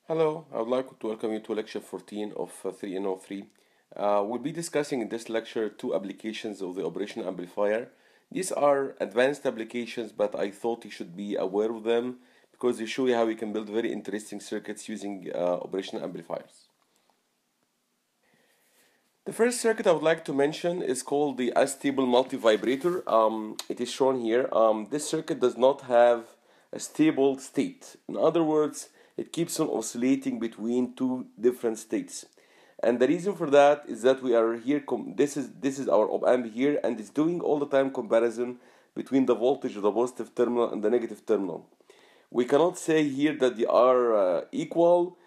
Hello, I would like to welcome you to lecture 14 of 3N03. We'll be discussing in this lecture two applications of the operation amplifier. These are advanced applications, but I thought you should be aware of them because they show you how you can build very interesting circuits using operation amplifiers. The first circuit I would like to mention is called the Astable multivibrator. It is shown here. This circuit does not have a stable state. In other words, it keeps on oscillating between two different states. And the reason for that is that we are here, this is our op-amp here, and it's doing all the time comparison between the voltage of the positive terminal and the negative terminal. We cannot say here that they are equal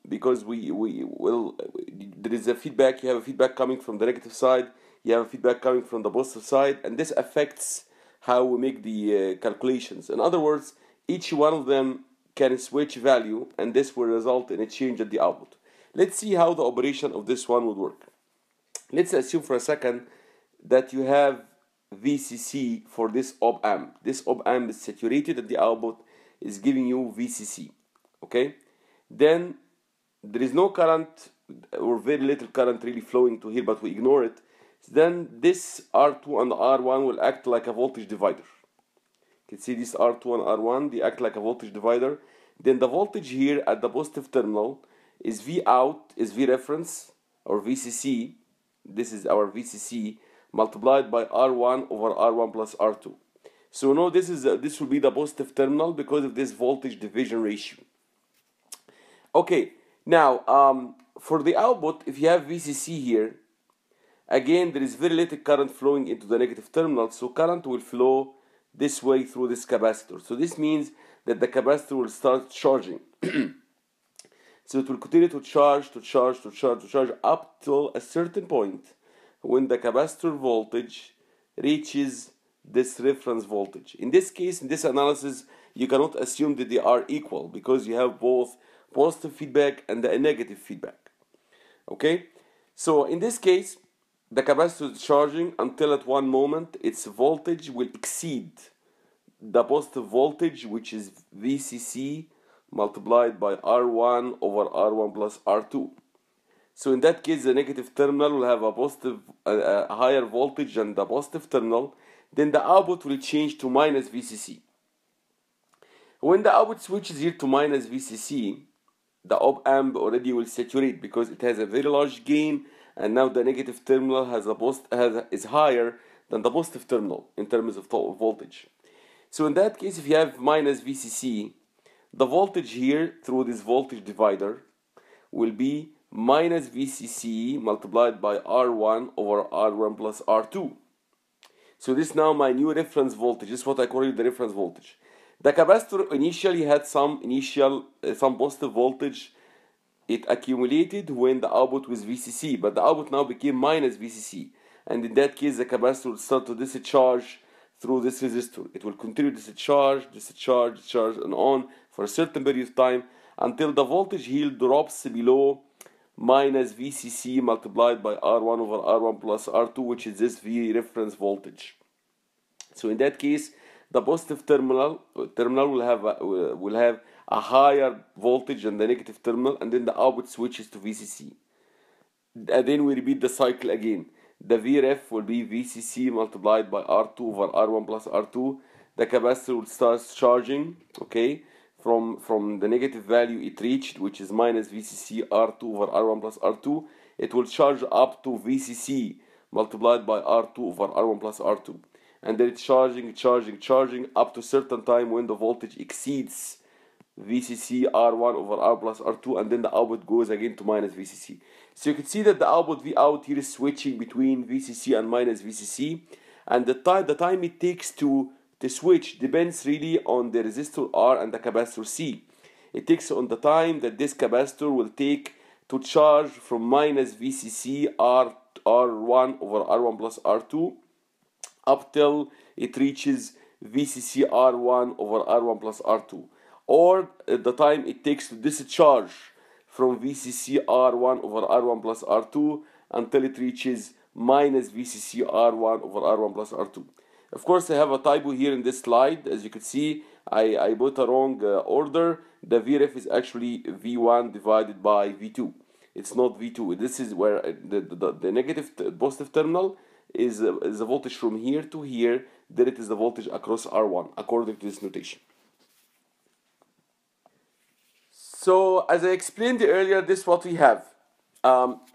because there is a feedback. You have a feedback coming from the negative side, you have a feedback coming from the positive side, and this affects how we make the calculations. In other words, each one of them can switch value, and this will result in a change at the output. Let's see how the operation of this one would work. Let's assume for a second that you have VCC for this op-amp. This op-amp is saturated at the output, is giving you VCC. Okay? Then there is no current or very little current really flowing to here, but we ignore it. Then this R2 and R1 will act like a voltage divider. You can see this R2 and R1, they act like a voltage divider. Then the voltage here at the positive terminal is V out, is V reference, or VCC. This is our VCC multiplied by R1 over R1 plus R2. So now this will be the positive terminal because of this voltage division ratio. Okay, now for the output, if you have VCC here, again there is very little current flowing into the negative terminal, so current will flow this way through this capacitor. So this means that the capacitor will start charging. So it will continue to charge up till a certain point when the capacitor voltage reaches this reference voltage. In this case, in this analysis, you cannot assume that they are equal because you have both positive feedback and the negative feedback. Okay? So in this case, the capacitor is charging until at one moment its voltage will exceed the positive voltage, which is VCC multiplied by R1 over R1 plus R2. So in that case, the negative terminal will have a higher voltage than the positive terminal. Then the output will change to minus VCC. When the output switches here to minus VCC, the op-amp already will saturate because it has a very large gain, and now the negative terminal is higher than the positive terminal in terms of voltage. So in that case, if you have minus VCC, the voltage here through this voltage divider will be minus VCC multiplied by R1 over R1 plus R2. So this is now my new reference voltage. This is what I call the reference voltage. The capacitor initially had some positive voltage. It accumulated when the output was VCC, but the output now became minus VCC. And in that case, the capacitor will start to discharge through this resistor. It will continue to discharge, and on for a certain period of time until the voltage here drops below minus VCC multiplied by R1 over R1 plus R2, which is this V reference voltage. So in that case, the positive terminal will have a higher voltage than the negative terminal, and then the output switches to VCC. And then we repeat the cycle again. The VREF will be VCC multiplied by R2 over R1 plus R2. The capacitor will start charging, okay, from the negative value it reached, which is minus VCC R2 over R1 plus R2. It will charge up to VCC multiplied by R2 over R1 plus R2. And then it's charging up to a certain time when the voltage exceeds VCC R1 over R plus R2, and then the output goes again to minus VCC. So you can see that the output V out here is switching between VCC and minus VCC, and the time it takes to switch depends really on the resistor R and the capacitor C. It takes on the time that this capacitor will take to charge from minus VCC R1 over R1 plus R2 up till it reaches VCC R1 over R1 plus R2, or the time it takes to discharge from VCC R1 over R1 plus R2 until it reaches minus VCC R1 over R1 plus R2. Of course, I have a typo here in this slide. As you can see, I put a wrong order. The Vref is actually V1 divided by V2. It's not V2. This is where the negative positive terminal is the voltage from here to here. Then it is the voltage across R1 according to this notation. So as I explained earlier, this is what we have.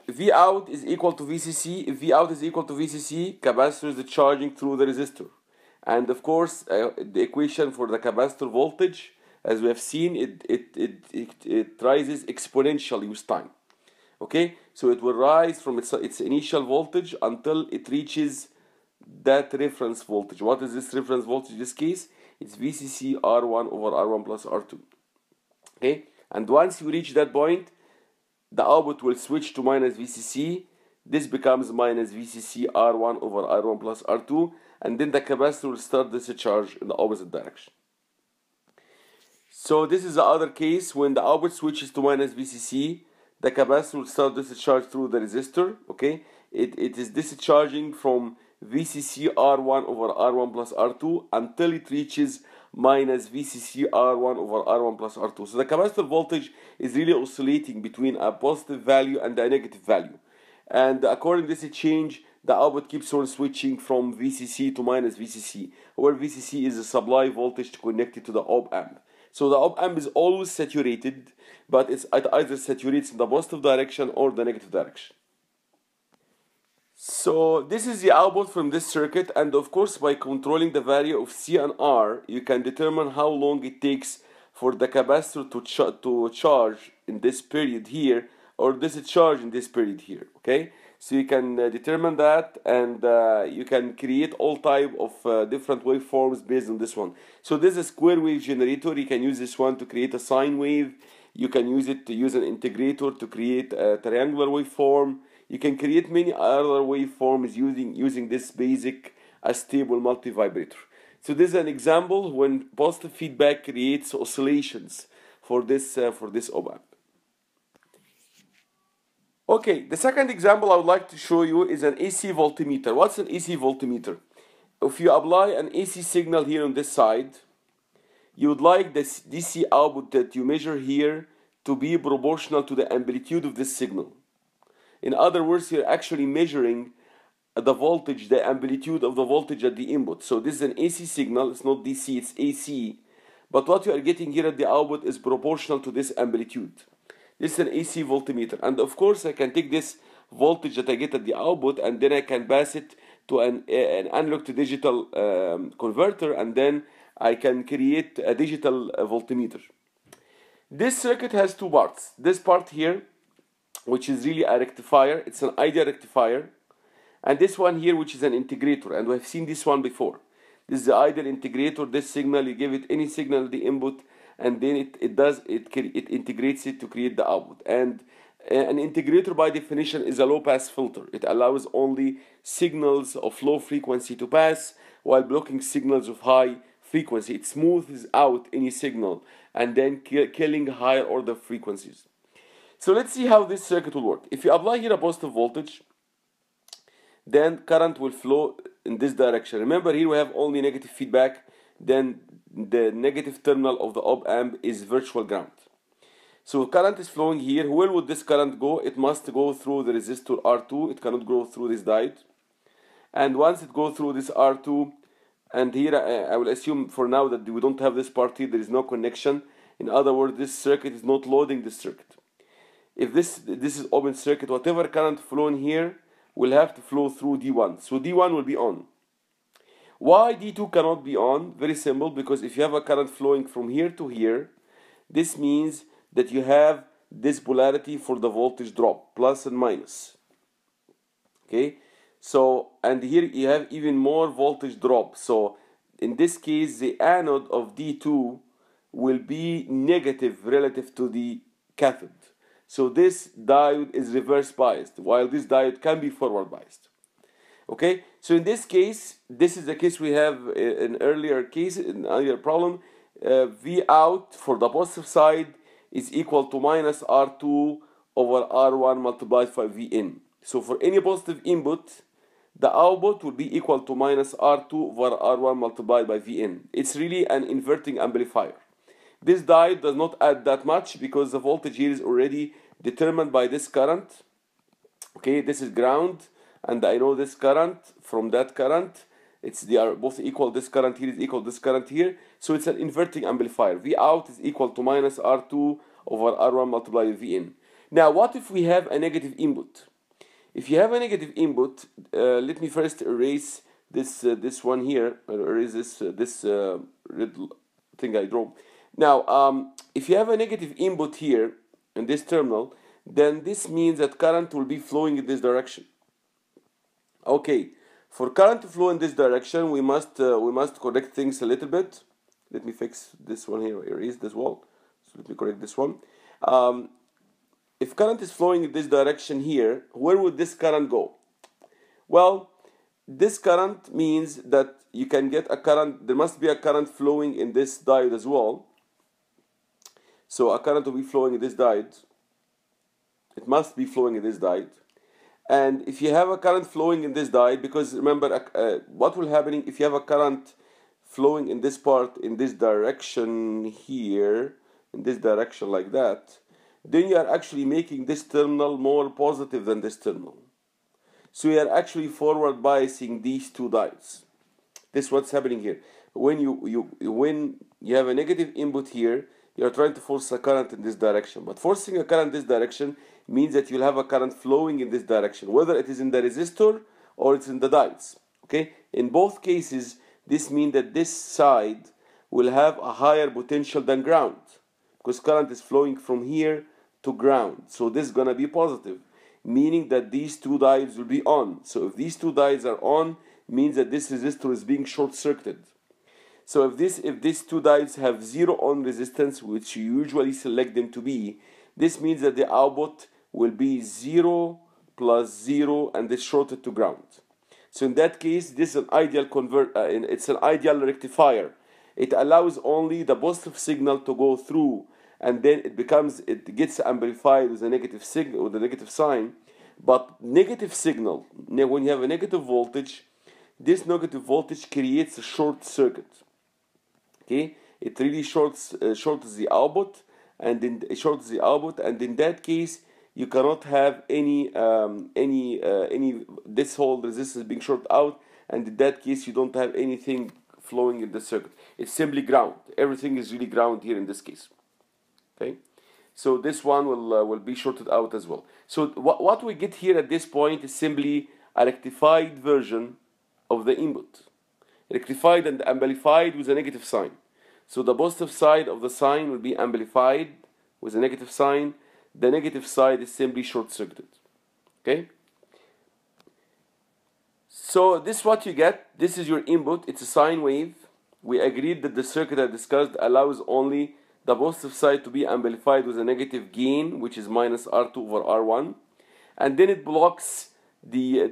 V out is equal to VCC. If V out is equal to VCC, capacitor is charging through the resistor. And of course, the equation for the capacitor voltage, as we have seen, it rises exponentially with time. Okay, so it will rise from its initial voltage until it reaches that reference voltage. What is this reference voltage in this case? It's VCC R1 over R1 plus R2. Okay, and once you reach that point, the output will switch to minus VCC. This becomes minus VCC R1 over R1 plus R2, and then the capacitor will start discharge in the opposite direction. So this is the other case. When the output switches to minus VCC, the capacitor will start discharge through the resistor. Okay, it is discharging from VCC R1 over R1 plus R2 until it reaches minus VCC R1 over R1 plus R2. So the capacitor voltage is really oscillating between a positive value and a negative value. And according to this change, the output keeps on switching from VCC to minus VCC, where VCC is the supply voltage connected to the OpAmp. So the OpAmp is always saturated, but it either saturates in the positive direction or the negative direction. So this is the output from this circuit, and of course by controlling the value of C and R, you can determine how long it takes for the capacitor to charge in this period here, or discharge in this period here. Okay, so you can determine that, and you can create all type of different waveforms based on this one. So this is a square wave generator. You can use this one to create a sine wave. You can use it to use an integrator to create a triangular waveform. You can create many other waveforms using this basic Astable multivibrator. So this is an example when positive feedback creates oscillations for this OpAmp. Okay, the second example I would like to show you is an AC voltmeter. What's an AC voltmeter? If you apply an AC signal here on this side, you would like this DC output that you measure here to be proportional to the amplitude of this signal. In other words, you're actually measuring the voltage, the amplitude of the voltage at the input. So this is an AC signal. It's not DC, it's AC. But what you are getting here at the output is proportional to this amplitude. This is an AC voltmeter. And of course, I can take this voltage that I get at the output, and then I can pass it to an analog to digital converter, and then I can create a digital voltmeter. This circuit has two parts. This part here, which is really a rectifier, it's an ideal rectifier, and this one here, which is an integrator, and we've seen this one before. This is the ideal integrator. This signal, you give it any signal at the input, and then it integrates it to create the output. And an integrator by definition is a low pass filter. It allows only signals of low frequency to pass while blocking signals of high frequency. It smooths out any signal and then killing higher order frequencies. So let's see how this circuit will work. If you apply here a positive voltage, then current will flow in this direction. Remember, here we have only negative feedback. Then the negative terminal of the OpAmp is virtual ground. So current is flowing here. Where would this current go? It must go through the resistor R2. It cannot go through this diode. And once it goes through this R2, and here I will assume for now that we don't have this part here, there is no connection. In other words, this circuit is not loading this circuit. If this is open circuit, whatever current flowing here will have to flow through D1. So D1 will be on. Why D2 cannot be on? Very simple, because if you have a current flowing from here to here, this means that you have this polarity for the voltage drop, plus and minus. Okay, so, and here you have even more voltage drop. So in this case, the anode of D2 will be negative relative to the cathode. So this diode is reverse biased, while this diode can be forward biased. Okay, so in this case, this is the case we have in earlier case, in earlier problem. V out for the positive side is equal to minus R2 over R1 multiplied by V in. So for any positive input, the output will be equal to minus R2 over R1 multiplied by Vn. It's really an inverting amplifier. This diode does not add that much because the voltage here is already determined by this current. Okay, this is ground, and I know this current from that current. They are both equal. This current here is equal to this current here. So it's an inverting amplifier. V out is equal to minus R2 over R1 multiplied by Vn. Now, what if we have a negative input? If you have a negative input, let me first erase this one here. Erase this red thing I drew. Now, if you have a negative input here in this terminal, then this means that current will be flowing in this direction. Okay, for current to flow in this direction, we must correct things a little bit. Let me fix this one here. Erase this wall. So let me correct this one. If current is flowing in this direction here, where would this current go? Well, this current means that you can get a current. There must be a current flowing in this diode as well. So a current will be flowing in this diode. It must be flowing in this diode. And if you have a current flowing in this diode, because remember what will happen if you have a current flowing in this part, in this direction here, in this direction like that, then you are actually making this terminal more positive than this terminal. So you are actually forward biasing these two diodes. This is what's happening here. When you have a negative input here, you are trying to force a current in this direction. But forcing a current in this direction means that you'll have a current flowing in this direction, whether it is in the resistor or it's in the diodes. Okay? In both cases, this means that this side will have a higher potential than ground, because current is flowing from here to ground. So this is going to be positive, meaning that these two diodes will be on. So if these two diodes are on, means that this resistor is being short-circuited. So if these two diodes have zero on resistance, which you usually select them to be, this means that the output will be 0 plus 0 and it's shorted to ground. So in that case, this is an ideal it's an ideal rectifier. It allows only the positive signal to go through, and then it gets amplified with a negative signal, with a negative sign. But negative signal, when you have a negative voltage, this negative voltage creates a short circuit. Okay, it really shorts the output, and then it shorts the output, and in that case, you cannot have any this whole resistance being short out, and in that case, you don't have anything flowing in the circuit. It's simply ground. Everything is really ground here in this case. Okay, so this one will be shorted out as well. So what we get here at this point is simply a rectified version of the input, rectified and amplified with a negative sign. So the positive side of the sign will be amplified with a negative sign. The negative side is simply short-circuited. Okay? So this is what you get. This is your input. It's a sine wave. We agreed that the circuit I discussed allows only the positive side to be amplified with a negative gain, which is minus R2 over R1. And then it blocks the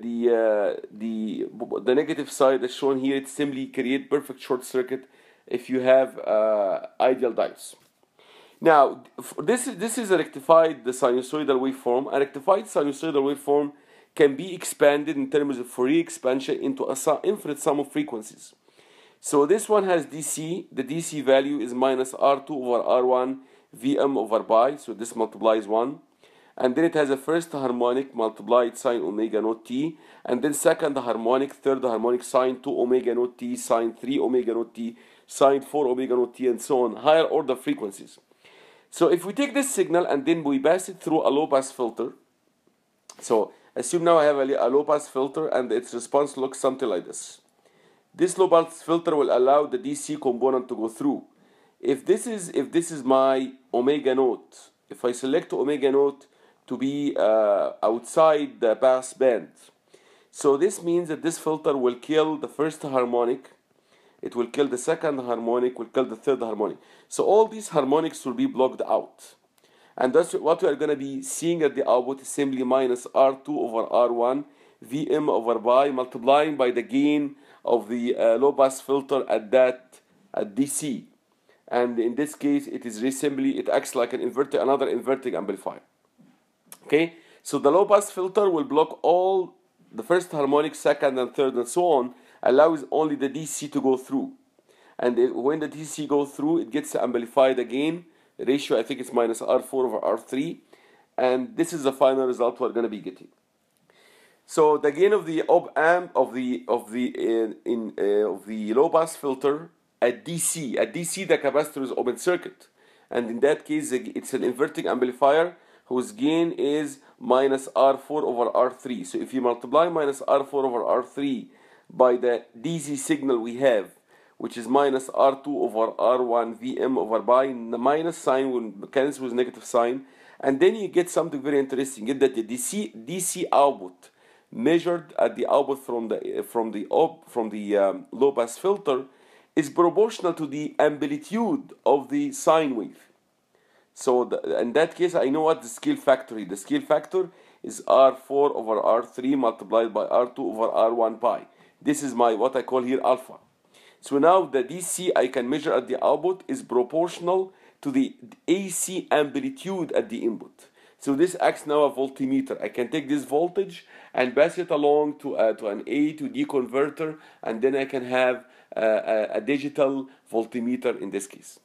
negative side as shown here. It simply creates perfect short circuit if you have ideal diodes. Now, this is a rectified sinusoidal waveform. A rectified sinusoidal waveform can be expanded in terms of Fourier expansion into an infinite sum of frequencies. So this one has DC. The DC value is minus R2 over R1 Vm over pi. So this multiplies 1. And then it has a first harmonic multiplied sine omega naught t, and then second harmonic, third harmonic sine 2 omega naught t, sine 3 omega naught t, sine 4 omega naught t, and so on, higher order frequencies. So if we take this signal and then we pass it through a low pass filter, so assume now I have a low pass filter and its response looks something like this. This low pass filter will allow the DC component to go through. If this is my omega naught, if I select omega naught to be outside the pass band, so this means that this filter will kill the first harmonic, it will kill the second harmonic, will kill the third harmonic. So all these harmonics will be blocked out. And that's what we are going to be seeing at the output is simply minus R2 over R1 Vm over pi multiplying by the gain of the low pass filter at DC. And in this case, it is simply, it acts like another inverting amplifier. Okay, so the low pass filter will block all the first harmonic, second and third and so on, allows only the DC to go through. And when the DC goes through, it gets amplified again. Ratio, I think it's minus R4 over R3. And this is the final result we're going to be getting. So the gain of the OpAmp of the low pass filter at DC the capacitor is open circuit, and in that case it's an inverting amplifier whose gain is minus R4 over R3. So if you multiply minus R4 over R3 by the DC signal we have, which is minus R2 over R1 Vm over pi, the minus sign will cancel with negative sign, and then you get something very interesting. You get that the DC output measured at the output from the low pass filter is proportional to the amplitude of the sine wave. So in that case, I know what the scale factor is. The scale factor is R4 over R3 multiplied by R2 over R1 pi. This is my what I call here alpha. So now the DC I can measure at the output is proportional to the AC amplitude at the input. So this acts now a voltmeter. I can take this voltage and pass it along to an A to D converter, and then I can have a digital voltmeter in this case.